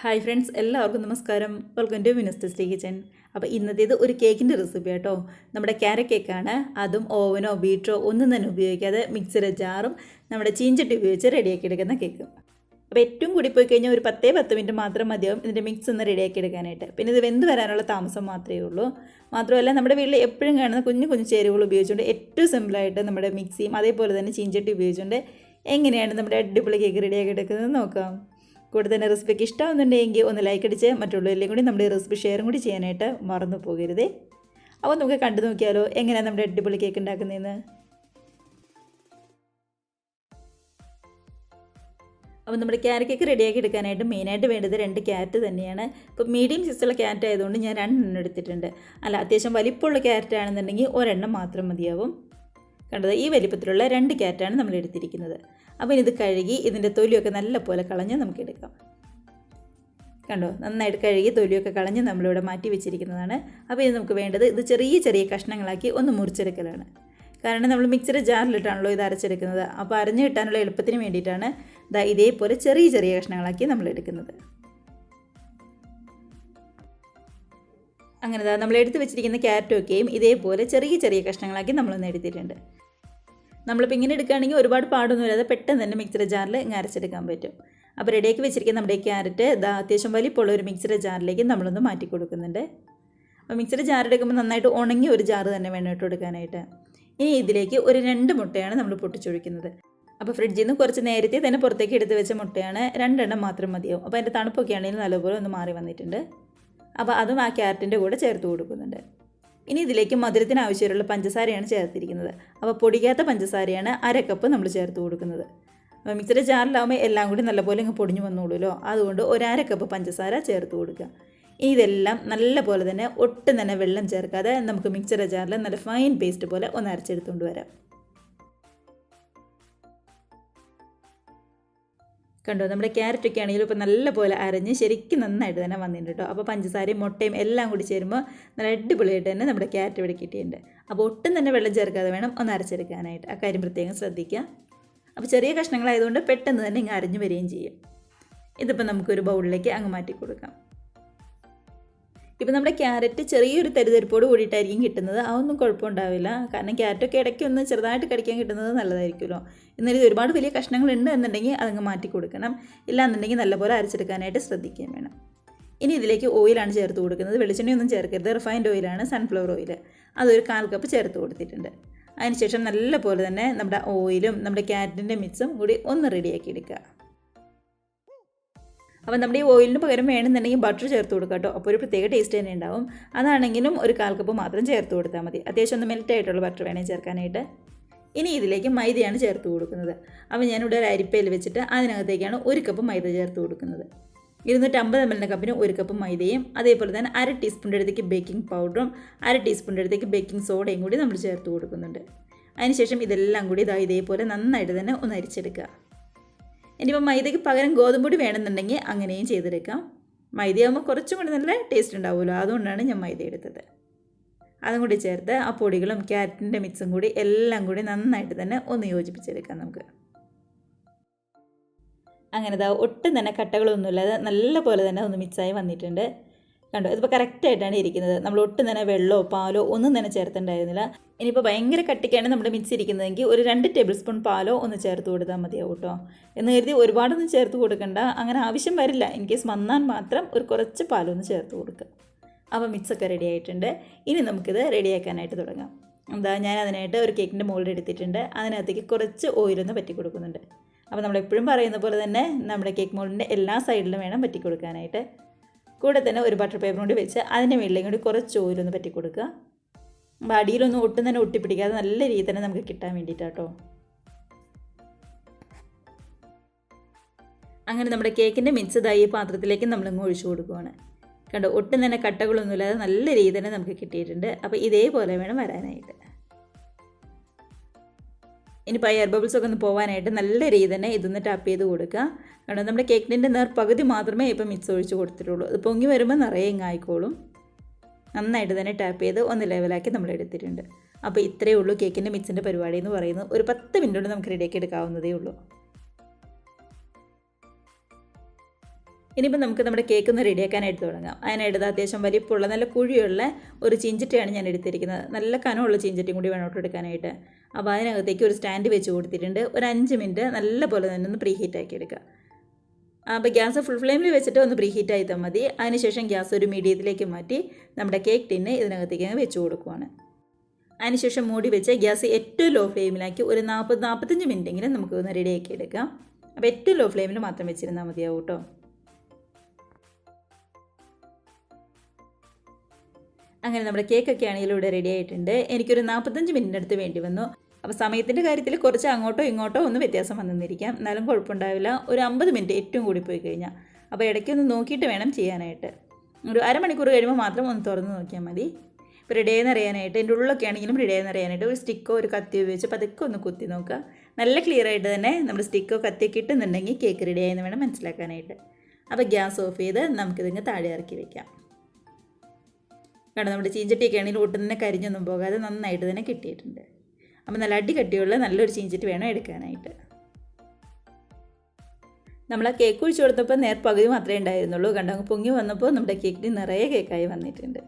Hi friends, എല്ലാവർക്കും നമസ്കാരം. Welcome to Minnu's kitchen. അപ്പോൾ ഇന്നത്തേത് ഒരു കേക്കിൻ്റെ റെസിപ്പി കേട്ടോ. നമ്മുടെ ക്യാരറ്റ് കേക്കാണ്. അതും ഓവനോ ബീറ്ററോ ഒന്നും തന്നെ ഉപയോഗിക്കാതെ മിക്സിയുടെ ജാറും നമ്മുടെ ചീഞ്ചട്ടി ഉപയോഗിച്ച് റെഡിയാക്കി എടുക്കുന്ന കേക്ക്. അപ്പോൾ ഏറ്റവും കൂടി പോയി കഴിഞ്ഞാൽ ഒരു 10 മിനിറ്റ് മാത്രം മതിയാവും ഇതിൻ്റെ മിക്സ് ഒന്ന് റെഡിയാക്കി എടുക്കാനായിട്ട്. പിന്നെ ഇത് വെന്ത് വരാനുള്ള താമസം മാത്രമേ ഉള്ളൂ. മാത്രമല്ല നമ്മുടെ വീട്ടിൽ എപ്പോഴും കാണുന്ന കുഞ്ഞു കുഞ്ഞു ചേരുവകൾ ഉപയോഗിച്ചുകൊണ്ട് ഏറ്റവും സിമ്പിളായിട്ട് നമ്മുടെ മിക്സിയും അതേപോലെ തന്നെ ചീഞ്ചട്ടി ഉപയോഗിച്ചുകൊണ്ട് എങ്ങനെയാണ് നമ്മുടെ അടിപൊളി കേക്ക് റെഡിയാക്കി എടുക്കുന്നത് നോക്കാം. കൂടെ തന്നെ റെസിപ്പിക്ക് ഇഷ്ടമാകുന്നുണ്ടെങ്കിൽ ഒന്ന് ലൈക്ക് അടിച്ച് മറ്റുള്ളവരിലേക്കും കൂടി നമ്മുടെ റെസിപ്പി ഷെയറും കൂടി ചെയ്യാനായിട്ട് മറന്നു പോകരുതേ. അപ്പോൾ നമുക്ക് കണ്ടു നോക്കിയാലോ എങ്ങനെയാണ് നമ്മുടെ അടിപൊളി കേക്ക് ഉണ്ടാക്കുന്നതെന്ന്. അപ്പോൾ നമ്മുടെ ക്യാരറ്റ് കേക്ക് റെഡിയാക്കി എടുക്കാനായിട്ട് മെയിനായിട്ട് വേണ്ടത് 2 ക്യാരറ്റ് തന്നെയാണ്. ഇപ്പോൾ മീഡിയം സൈസുള്ള ക്യാരറ്റ് ആയതുകൊണ്ട് ഞാൻ 2 എടുത്തിട്ടുണ്ട്. അല്ല, അത്യാവശ്യം വലിപ്പമുള്ള ക്യാരറ്റ് ആണെന്നുണ്ടെങ്കിൽ ഒരെണ്ണം മാത്രം മതിയാവും. കണ്ടത് ഈ വലിപ്പത്തിലുള്ള 2 ക്യാരറ്റാണ് നമ്മൾ എടുത്തിരിക്കുന്നത്. അപ്പോൾ ഇത് കഴുകി ഇതിൻ്റെ തൊലിയൊക്കെ നല്ലപോലെ കളഞ്ഞ് നമുക്ക് എടുക്കാം. കണ്ടോ, നന്നായിട്ട് കഴുകി തൊലിയൊക്കെ കളഞ്ഞ് നമ്മളിവിടെ മാറ്റി വെച്ചിരിക്കുന്നതാണ്. അപ്പോൾ ഇത് നമുക്ക് വേണ്ടത് ഇത് ചെറിയ ചെറിയ കഷ്ണങ്ങളാക്കി ഒന്ന് മുറിച്ചെടുക്കലാണ്. കാരണം നമ്മൾ മിക്സിയുടെ ജാറിലിട്ടാണല്ലോ ഇത് അരച്ചെടുക്കുന്നത്. അപ്പോൾ അരഞ്ഞു കിട്ടാനുള്ള എളുപ്പത്തിന് വേണ്ടിയിട്ടാണ് ഇതേപോലെ ചെറിയ ചെറിയ കഷ്ണങ്ങളാക്കി നമ്മൾ എടുക്കുന്നത്. അങ്ങനെ നമ്മൾ എടുത്ത് വെച്ചിരിക്കുന്ന ക്യാരറ്റൊക്കെയും ഇതേപോലെ ചെറിയ ചെറിയ കഷ്ണങ്ങളാക്കി നമ്മളൊന്ന് എടുത്തിട്ടുണ്ട്. നമ്മളിപ്പോൾ ഇങ്ങനെ എടുക്കുകയാണെങ്കിൽ ഒരുപാട് പാടൊന്നുമില്ലാതെ പെട്ടെന്ന് തന്നെ മിക്സിയുടെ ജാറിൽ ഇങ്ങനെ അരച്ചെടുക്കാൻ പറ്റും. അപ്പോൾ റെഡിയാക്കി വെച്ചിരിക്കുന്ന നമ്മുടെ ക്യാരറ്റ് അത്യാവശ്യം വലിപ്പമുള്ള ഒരു മിക്സിയുടെ ജാറിലേക്ക് നമ്മളൊന്ന് മാറ്റി കൊടുക്കുന്നുണ്ട്. അപ്പോൾ മിക്സിയുടെ ജാർ എടുക്കുമ്പോൾ നന്നായിട്ട് ഉണങ്ങിയ ഒരു ജാറ് തന്നെ വേണം ഇട്ട് കൊടുക്കാനായിട്ട്. ഇനി ഇതിലേക്ക് ഒരു 2 മുട്ടയാണ് നമ്മൾ പൊട്ടിച്ചൊഴിക്കുന്നത്. അപ്പോൾ ഫ്രിഡ്ജിൽ നിന്ന് കുറച്ച് നേരത്തെ തന്നെ പുറത്തേക്ക് എടുത്ത് വെച്ച മുട്ടയാണ്, 2 എണ്ണം മാത്രം മതിയാവും. അപ്പോൾ അതിൻ്റെ തണുപ്പൊക്കെ ആണെങ്കിൽ നല്ലപോലെ ഒന്ന് മാറി വന്നിട്ടുണ്ട്. അപ്പോൾ അതും ആ ക്യാരറ്റിൻ്റെ കൂടെ ചേർത്ത് കൊടുക്കുന്നുണ്ട്. ഇനി ഇതിലേക്ക് മധുരത്തിന് ആവശ്യമുള്ള പഞ്ചസാരയാണ് ചേർത്തിരിക്കുന്നത്. അപ്പോൾ പൊടിക്കാത്ത പഞ്ചസാരയാണ് 1/2 കപ്പ് നമ്മൾ ചേർത്ത് കൊടുക്കുന്നത്. അപ്പോൾ മിക്സിയുടെ ജാറിലാവുമ്പോൾ എല്ലാം കൂടി നല്ലപോലെ ഇങ്ങ് പൊടിഞ്ഞു വന്നോളൂല്ലോ, അതുകൊണ്ട് 1/2 കപ്പ് പഞ്ചസാര ചേർത്ത് കൊടുക്കുക. ഇനി ഇതെല്ലാം നല്ലപോലെ തന്നെ ഒട്ടും തന്നെ വെള്ളം ചേർക്കാതെ നമുക്ക് മിക്സിയുടെ ജാറിൽ നല്ല ഫൈൻ പേസ്റ്റ് പോലെ ഒന്ന് അരച്ചെടുത്തുകൊണ്ട് വരാം. കണ്ടോ, നമ്മുടെ ക്യാരറ്റൊക്കെ ആണെങ്കിലും ഇപ്പോൾ നല്ലപോലെ അരഞ്ഞ് ശരിക്കും നന്നായിട്ട് തന്നെ വന്നിട്ടുണ്ട് കേട്ടോ. അപ്പോൾ പഞ്ചസാരയും മുട്ടയും എല്ലാം കൂടി ചേരുമ്പോൾ നല്ല അടിപൊളിയായിട്ട് തന്നെ നമ്മുടെ ക്യാരറ്റ് ഇവിടെ കിട്ടിയിട്ടുണ്ട്. അപ്പോൾ ഒട്ടും തന്നെ വെള്ളം ചേർക്കാതെ വേണം ഒന്ന് അരച്ചെടുക്കാനായിട്ട്. ആ കാര്യം പ്രത്യേകം ശ്രദ്ധിക്കുക. അപ്പോൾ ചെറിയ കഷ്ണങ്ങളായതുകൊണ്ട് പെട്ടെന്ന് തന്നെ ഇങ്ങ് അരഞ്ഞു വരികയും ചെയ്യും. ഇതിപ്പോൾ നമുക്കൊരു ബൗളിലേക്ക് അങ്ങ് മാറ്റി കൊടുക്കാം. ഇപ്പോൾ നമ്മുടെ ക്യാരറ്റ് ചെറിയൊരു തരിതരിപ്പോട് കൂടിയിട്ടായിരിക്കും കിട്ടുന്നത്. അതൊന്നും കുഴപ്പമുണ്ടാവില്ല. കാരണം ക്യാരറ്റൊക്കെ ഇടയ്ക്ക് ഒന്ന് ചെറുതായിട്ട് കടിക്കാൻ കിട്ടുന്നത് നല്ലതായിരിക്കുമല്ലോ. എന്നാലും ഇത് ഒരുപാട് വലിയ കഷ്ണങ്ങളുണ്ട് എന്നുണ്ടെങ്കിൽ അതങ്ങ് മാറ്റി കൊടുക്കണം. ഇല്ലാന്നുണ്ടെങ്കിൽ നല്ലപോലെ അരച്ചെടുക്കാനായിട്ട് ശ്രദ്ധിക്കുകയും വേണം. ഇനി ഇതിലേക്ക് ഓയിലാണ് ചേർത്ത് കൊടുക്കുന്നത്. വെളിച്ചെണ്ണയൊന്നും ചേർക്കരുത്, റിഫൈൻഡ് ഓയിലാണ്, സൺഫ്ലവർ ഓയിൽ. അതൊരു 1/4 കപ്പ് ചേർത്ത് കൊടുത്തിട്ടുണ്ട്. അതിനുശേഷം നല്ലപോലെ തന്നെ നമ്മുടെ ഓയിലും നമ്മുടെ ക്യാരറ്റിൻ്റെ മിക്സും കൂടി ഒന്ന് റെഡിയാക്കി എടുക്കുക. അപ്പോൾ നമ്മുടെ ഈ ഓയിലിന് പകരം വേണമെന്നുണ്ടെങ്കിൽ ബട്ടർ ചേർത്ത് കൊടുക്കുക കേട്ടോ. അപ്പോൾ ഒരു പ്രത്യേക ടേസ്റ്റ് തന്നെ ഉണ്ടാവും. അതാണെങ്കിലും ഒരു 1/4 കപ്പ് മാത്രം ചേർത്ത് കൊടുത്താൽ മതി. അത്യാവശ്യം ഒന്ന് മെൽറ്റ് ആയിട്ടുള്ള ബട്ടർ വേണേൽ ചേർക്കാനായിട്ട്. ഇനി ഇതിലേക്ക് മൈദയാണ് ചേർത്ത് കൊടുക്കുന്നത്. അപ്പോൾ ഞാനിവിടെ ഒരു അരിപ്പയിൽ വെച്ചിട്ട് അതിനകത്തേക്കാണ് 1 കപ്പ് മൈദ ചേർത്ത് കൊടുക്കുന്നത്. 250 ml കപ്പിന് 1 കപ്പ് മൈദയും അതേപോലെ തന്നെ 1/2 ടീസ്പൂണിൻ്റെ അടുത്തേക്ക് ബേക്കിംഗ് പൗഡറും 1/2 ടീസ്പൂണിൻ്റെ അടുത്തേക്ക് ബേക്കിംഗ് സോഡയും കൂടി നമ്മൾ ചേർത്ത് കൊടുക്കുന്നുണ്ട്. അതിനുശേഷം ഇതെല്ലാം കൂടി ഇതേപോലെ നന്നായിട്ട് തന്നെ ഒന്ന് അരിച്ചെടുക്കുക. ഇനിയിപ്പോൾ മൈദയ്ക്ക് പകരം ഗോതമ്പൊടി വേണമെന്നുണ്ടെങ്കിൽ അങ്ങനെയും ചെയ്തെടുക്കാം. മൈദയാകുമ്പോൾ കുറച്ചും കൂടി നല്ല ടേസ്റ്റ് ഉണ്ടാവുമല്ലോ, അതുകൊണ്ടാണ് ഞാൻ മൈദ എടുത്തത്. അതും കൂടി ചേർത്ത് ആ പൊടികളും ക്യാരറ്റിൻ്റെ മിക്സും കൂടി എല്ലാം കൂടി നന്നായിട്ട് തന്നെ ഒന്ന് യോജിപ്പിച്ചെടുക്കാം നമുക്ക്. അങ്ങനെ ഒട്ടും തന്നെ കട്ടകളൊന്നുമില്ലാതെ നല്ല പോലെ തന്നെ ഒന്ന് മിക്സായി വന്നിട്ടുണ്ട്. കണ്ടോ, ഇതിപ്പോൾ കറക്റ്റായിട്ടാണ് ഇരിക്കുന്നത്. നമ്മൾ ഒട്ടും തന്നെ വെള്ളമോ പാലോ ഒന്നും തന്നെ ചേർത്തിട്ടുണ്ടായിരുന്നില്ല. ഇനിയിപ്പോൾ ഭയങ്കര കട്ടിക്കാണ് നമ്മുടെ മിക്സ് ഇരിക്കുന്നതെങ്കിൽ ഒരു 2 ടേബിൾ സ്പൂൺ പാലോ ഒന്ന് ചേർത്ത് കൊടുത്താൽ മതിയാവും കേട്ടോ. എന്ന് കരുതി ഒരുപാടൊന്നും ചേർത്ത് കൊടുക്കണ്ട, അങ്ങനെ ആവശ്യം വരില്ല. ഇൻ കേസ് വന്നാൽ മാത്രം ഒരു കുറച്ച് പാലൊന്ന് ചേർത്ത് കൊടുക്കുക. അപ്പോൾ മിക്സൊക്കെ റെഡി ആയിട്ടുണ്ട്. ഇനി നമുക്കിത് റെഡിയാക്കാനായിട്ട് തുടങ്ങാം. ഞാൻ അതിനായിട്ട് ഒരു കേക്കിൻ്റെ മോൾഡ് എടുത്തിട്ടുണ്ട്. അതിനകത്തേക്ക് കുറച്ച് ഓയിലൊന്ന് പറ്റി കൊടുക്കുന്നുണ്ട്. അപ്പോൾ നമ്മളെപ്പോഴും പറയുന്ന പോലെ തന്നെ നമ്മുടെ കേക്ക് മോൾഡിൻ്റെ എല്ലാ സൈഡിലും വേണം പറ്റി കൊടുക്കാനായിട്ട്. കൂടെ തന്നെ ഒരു ബട്ടർ പേപ്പർ കൊണ്ട് വെച്ച് അതിൻ്റെ മുകളിലേക്ക് കൂടി കുറച്ച് ഓയിലൊന്ന് പറ്റി കൊടുക്കുക. അപ്പോൾ അടിയിലൊന്നും ഒട്ടും തന്നെ ഒട്ടിപ്പിടിക്കാതെ നല്ല രീതിയിൽ തന്നെ നമുക്ക് കിട്ടാൻ വേണ്ടിയിട്ടാട്ടോ. അങ്ങനെ നമ്മുടെ കേക്കിൻ്റെ മിക്സ് ഈ പാത്രത്തിലേക്ക് നമ്മളിങ്ങ് ഒഴിച്ചു കൊടുക്കുകയാണ്. കണ്ടോ, ഒട്ടും തന്നെ കട്ടകളൊന്നുമില്ലാതെ നല്ല രീതിയിൽ തന്നെ നമുക്ക് കിട്ടിയിട്ടുണ്ട്. അപ്പോൾ ഇതേപോലെ വേണം വരാനായിട്ട്. ഇനിയിപ്പോൾ എയർ ബബിൾസൊക്കെ ഒന്ന് പോകാനായിട്ട് നല്ല രീതിയിൽ തന്നെ ഇതൊന്ന് ടാപ്പ് ചെയ്ത് കൊടുക്കുക. കാരണം നമ്മുടെ കേക്കിൻ്റെ പകുതി മാത്രമേ ഇപ്പോൾ മിക്സ് ഒഴിച്ച് കൊടുത്തിട്ടുള്ളൂ. അത് പൊങ്ങി വരുമ്പോൾ നിറയെ ഇങ്ങായിക്കോളും. നന്നായിട്ട് തന്നെ ടാപ്പ് ചെയ്ത് ഒന്ന് ലെവലാക്കി നമ്മൾ എടുത്തിട്ടുണ്ട്. അപ്പോൾ ഇത്രയേ ഉള്ളൂ കേക്കിൻ്റെ മിക്സിൻ്റെ പരിപാടി എന്ന് പറയുന്നത്. ഒരു 10 മിനിറ്റ് കൊണ്ട് നമുക്ക് റെഡിയാക്കി എടുക്കാവുന്നതേ ഉള്ളൂ. ഇനിയിപ്പോൾ നമുക്ക് നമ്മുടെ കേക്ക് ഒന്ന് റെഡിയാക്കാനായിട്ട് തുടങ്ങാം. അതിനായിട്ട് അത്യാവശ്യം വലിപ്പമുള്ള നല്ല കുഴിയുള്ള ഒരു ചീഞ്ചട്ടിയാണ് ഞാൻ എടുത്തിരിക്കുന്നത്. നല്ല കനമുള്ള ചീഞ്ചട്ടിയും കൂടി വേണം എടുക്കാനായിട്ട്. അപ്പോൾ അതിനകത്തേക്ക് ഒരു സ്റ്റാൻഡ് വെച്ച് കൊടുത്തിട്ടുണ്ട്. ഒരു 5 മിനിറ്റ് നല്ല പോലെ തന്നെ ഒന്ന് പ്രീ ഹീറ്റാക്കി എടുക്കുക. അപ്പോൾ ഗ്യാസ് ഫുൾ ഫ്ലെയിമിൽ വെച്ചിട്ട് ഒന്ന് പ്രീ ഹീറ്റ് ആയിത്താൽ മതി. അതിനുശേഷം ഗ്യാസ് ഒരു മീഡിയത്തിലേക്ക് മാറ്റി നമ്മുടെ കേക്ക് ടിന്ന് ഇതിനകത്തേക്ക് വെച്ച് കൊടുക്കുവാണ്. അതിനുശേഷം മൂടി വെച്ച് ഗ്യാസ് ഏറ്റവും ലോ ഫ്ലെയിമിലാക്കി ഒരു 40-45 മിനിറ്റെങ്കിലും നമുക്ക് ഒന്ന് റെഡിയാക്കി എടുക്കാം. അപ്പോൾ ഏറ്റവും ലോ ഫ്ലെയിമിൽ മാത്രം വെച്ചിരുന്നാൽ മതിയാവും കേട്ടോ. അങ്ങനെ നമ്മുടെ കേക്കൊക്കെ ആണെങ്കിലും ഇവിടെ റെഡി ആയിട്ടുണ്ട്. എനിക്കൊരു 45 മിനിറ്റിനടുത്ത് വേണ്ടി വന്നു. അപ്പോൾ സമയത്തിൻ്റെ കാര്യത്തിൽ കുറച്ച് അങ്ങോട്ടോ ഇങ്ങോട്ടോ ഒന്ന് വ്യത്യാസം വന്നിരിക്കാം, എന്നാലും കുഴപ്പമുണ്ടാവില്ല. ഒരു 50 മിനിറ്റ് ഏറ്റവും കൂടി പോയി കഴിഞ്ഞാൽ. അപ്പോൾ ഇടയ്ക്കൊന്ന് നോക്കിയിട്ട് വേണം ചെയ്യാനായിട്ട്. ഒരു അരമണിക്കൂർ കഴിയുമ്പോൾ മാത്രം ഒന്ന് തുറന്ന് നോക്കിയാൽ മതി. ഇപ്പോൾ റെഡിയായെന്ന് അറിയാനായിട്ട്, എൻ്റെ ഉള്ളിലൊക്കെ ആണെങ്കിലും റെഡിയായെന്ന് അറിയാനായിട്ട് ഒരു സ്റ്റിക്കോ ഒരു കത്തിയോ ഉപയോഗിച്ച് പതുക്കെ ഒന്ന് കുത്തി നോക്കുക. നല്ല ക്ലിയർ ആയിട്ട് തന്നെ നമ്മുടെ സ്റ്റിക്കോ കത്തിയൊക്കെ ഇട്ടുന്നുണ്ടെങ്കിൽ കേക്ക് റെഡിയായെന്ന് വേണം മനസ്സിലാക്കാനായിട്ട്. അപ്പോൾ ഗ്യാസ് ഓഫ് ചെയ്ത് നമുക്കിതിങ്ങ് താഴെ ഇറക്കി വയ്ക്കാം. കാരണം നമ്മുടെ ചീഞ്ചട്ടിയൊക്കെ ആണെങ്കിൽ ഒട്ടും തന്നെ കരിഞ്ഞൊന്നും പോകാതെ നന്നായിട്ട് തന്നെ കിട്ടിയിട്ടുണ്ട്. അപ്പോൾ നല്ല അടികട്ടിയുള്ള നല്ലൊരു ചീഞ്ചട്ടി വേണം എടുക്കാനായിട്ട്. നമ്മൾ ആ കേക്ക് ഒഴിച്ച് കൊടുത്തപ്പോൾ പകുതി മാത്രമേ ഉണ്ടായിരുന്നുള്ളൂ. കണ്ടോ, പൊങ്ങി വന്നപ്പോൾ നമ്മുടെ കേക്കിന് നിറയെ കേക്കായി വന്നിട്ടുണ്ട്.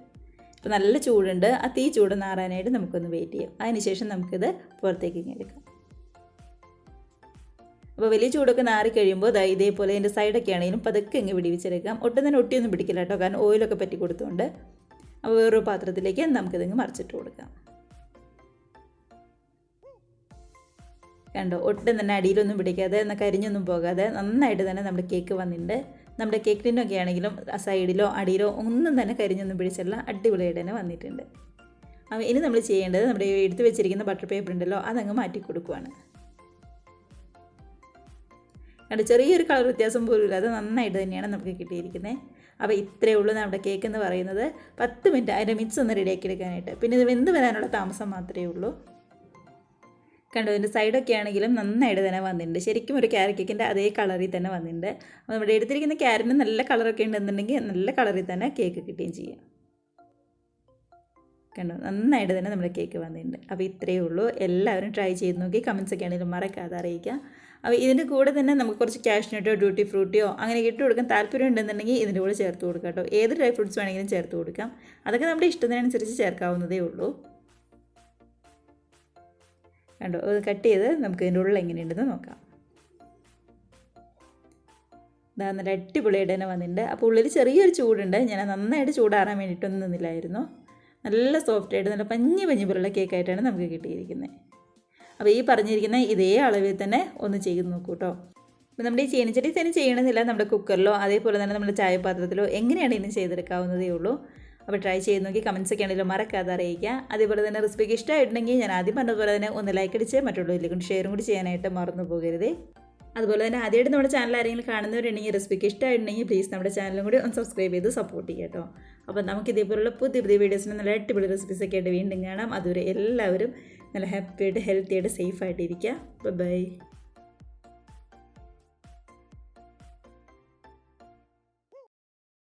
അപ്പോൾ നല്ല ചൂടുണ്ട്. ആ തീ ചൂട് നാറാനായിട്ട് നമുക്കൊന്ന് വെയിറ്റ് ചെയ്യാം. അതിനുശേഷം നമുക്കിത് പുറത്തേക്ക് എടുക്കാം. അപ്പോൾ വലിയ ചൂടൊക്കെ നാറി കഴിയുമ്പോൾ ഇതേപോലെ ഇതിൻ്റെ സൈഡൊക്കെ ആണെങ്കിലും പതുക്കെ ഇങ്ങ് പിടിവിച്ചെടുക്കാം. ഒട്ടും തന്നെ ഒട്ടിയൊന്നും പിടിക്കില്ല കേട്ടോ, കാരണം ഓയിലൊക്കെ പറ്റി കൊടുത്തുകൊണ്ട്. അപ്പോൾ വേറൊരു പാത്രത്തിലേക്ക് നമുക്കിതിങ്ങ് മറിച്ചിട്ട് കൊടുക്കാം. കണ്ടോ, ഒട്ടും തന്നെ അടിയിലൊന്നും പിടിക്കാതെ എന്നാൽ കരിഞ്ഞൊന്നും പോകാതെ നന്നായിട്ട് തന്നെ നമ്മുടെ കേക്ക് വന്നിട്ടുണ്ട്. നമ്മുടെ കേക്ക് ടിന്നൊക്കെ ആണെങ്കിലും സൈഡിലോ അടിയിലോ ഒന്നും തന്നെ കരിഞ്ഞൊന്നും പിടിച്ചല്ല, അടിപൊളിയായിട്ട് തന്നെ വന്നിട്ടുണ്ട്. അപ്പോൾ ഇനി നമ്മൾ ചെയ്യേണ്ടത് നമ്മുടെ എടുത്ത് വെച്ചിരിക്കുന്ന ബട്ടർ പേപ്പർ ഉണ്ടല്ലോ, അതങ്ങ് മാറ്റി കൊടുക്കുവാണ്. കണ്ടോ, ചെറിയൊരു കളർ വ്യത്യാസം പോലും ഇല്ലാതെ നന്നായിട്ട് തന്നെയാണ് നമുക്ക് കിട്ടിയിരിക്കുന്നത്. അപ്പോൾ ഇത്രയേ ഉള്ളൂ നമ്മുടെ കേക്ക് എന്ന് പറയുന്നത്. 10 മിനിറ്റ് അതിൻ്റെ മിക്സ് ഒന്ന് റെഡിയാക്കി എടുക്കാനായിട്ട്. പിന്നെ ഇത് വെന്ത് വരാനുള്ള താമസം മാത്രമേ ഉള്ളൂ. കണ്ടോ, ഇതിൻ്റെ സൈഡൊക്കെ ആണെങ്കിലും നന്നായിട്ട് തന്നെ വന്നിട്ടുണ്ട്. ശരിക്കും ഒരു ക്യാരറ്റ് കേക്കിൻ്റെ അതേ കളറിൽ തന്നെ വന്നിട്ടുണ്ട്. അപ്പോൾ നമ്മുടെ എടുത്തിരിക്കുന്ന ക്യാരറ്റിന് നല്ല കളറൊക്കെ ഉണ്ടെന്നുണ്ടെങ്കിൽ നല്ല കളറിൽ തന്നെ കേക്ക് കിട്ടുകയും ചെയ്യും. കണ്ടോ, നന്നായിട്ട് തന്നെ നമ്മുടെ കേക്ക് വന്നിട്ടുണ്ട്. അപ്പോൾ ഇത്രയേ ഉള്ളൂ. എല്ലാവരും ട്രൈ ചെയ്ത് നോക്കി കമൻസൊക്കെ ആണെങ്കിലും മറക്കാതെ അറിയിക്കുക. അപ്പോൾ ഇതിൻ്റെ കൂടെ തന്നെ നമുക്ക് കുറച്ച് കാഷ്നട്ടോ ഡ്യൂട്ടി ഫ്രൂട്ടിയോ അങ്ങനെ ഇട്ട് കൊടുക്കാൻ താല്പര്യം ഉണ്ടെന്നുണ്ടെങ്കിൽ ഇതിൻ്റെ കൂടെ ചേർത്ത് കൊടുക്കാം കേട്ടോ. ഏത് ഡ്രൈ ഫ്രൂട്ട്സ് വേണമെങ്കിലും ചേർത്ത് കൊടുക്കാം. അതൊക്കെ നമ്മുടെ ഇഷ്ടത്തിനനുസരിച്ച് ചേർക്കാവുന്നതേ ഉള്ളൂ. കണ്ടോ, അത് കട്ട് ചെയ്ത് നമുക്ക് ഇതിൻ്റെ ഉള്ളിൽ എങ്ങനെയുണ്ടെന്ന് നോക്കാം. ഇതാ നല്ല അടിപൊളിയായിട്ട് തന്നെ വന്നിട്ടുണ്ട്. അപ്പോൾ ഉള്ളിൽ ചെറിയൊരു ചൂടുണ്ട്. ഞാൻ നന്നായിട്ട് ചൂടാറാൻ വേണ്ടിയിട്ടൊന്നും നിന്നില്ലായിരുന്നു. നല്ല സോഫ്റ്റായിട്ട് നല്ല പഞ്ഞി പോലുള്ള കേക്കായിട്ടാണ് നമുക്ക് കിട്ടിയിരിക്കുന്നത്. അപ്പോൾ ഈ പറഞ്ഞിരിക്കുന്ന ഇതേ അളവിൽ തന്നെ ഒന്ന് ചെയ്ത് നോക്കൂ കേട്ടോ. അപ്പോൾ നമ്മുടെ ഈ ചീനച്ചട്ടി തന്നെ ചെയ്യണമെന്നില്ല, നമ്മുടെ കുക്കറിലോ അതേപോലെ തന്നെ നമ്മുടെ ചായപാത്രത്തിലോ എങ്ങനെയാണ് ഇനി ചെയ്തെടുക്കാവുന്നതേ ഉള്ളൂ. അപ്പോൾ ട്രൈ ചെയ്ത് നോക്കി കമൻസൊക്കെ ആണെങ്കിലും മറക്കാതെ അറിയിക്കുക. അതേപോലെ തന്നെ റെസിപ്പിക്ക് ഇഷ്ടമായിട്ടുണ്ടെങ്കിൽ ഞാൻ ആദ്യം പറഞ്ഞതുപോലെ തന്നെ ഒന്ന് ലൈക്ക് അടിച്ച് മറ്റുള്ളവരിലേക്ക് കൊണ്ട് ഷെയറും കൂടി ചെയ്യാനായിട്ട് മറന്നു പോകരുത്. അതുപോലെ തന്നെ ആദ്യമായിട്ട് നമ്മുടെ ചാനൽ ആരെങ്കിലും കാണുന്നവരുണ്ടെങ്കിൽ റെസിപ്പിക്ക് ഇഷ്ടമായിട്ടുണ്ടെങ്കിൽ പ്ലീസ് നമ്മുടെ ചാനലും കൂടി ഒന്ന് സബ്സ്ക്രൈബ് ചെയ്ത് സപ്പോർട്ട് ചെയ്യുക കേട്ടോ. അപ്പോൾ നമുക്ക് ഇതേപോലുള്ള പുതിയ വീഡിയോസിന് നല്ല അടിപൊളി റെസിപ്പീസൊക്കെ ആയിട്ട് വീണ്ടും കാണാം. അതുവരെ എല്ലാവരും നല്ല ഹാപ്പിയായിട്ട് ഹെൽത്തി ആയിട്ട് സേഫായിട്ടിരിക്കുക. ബൈ.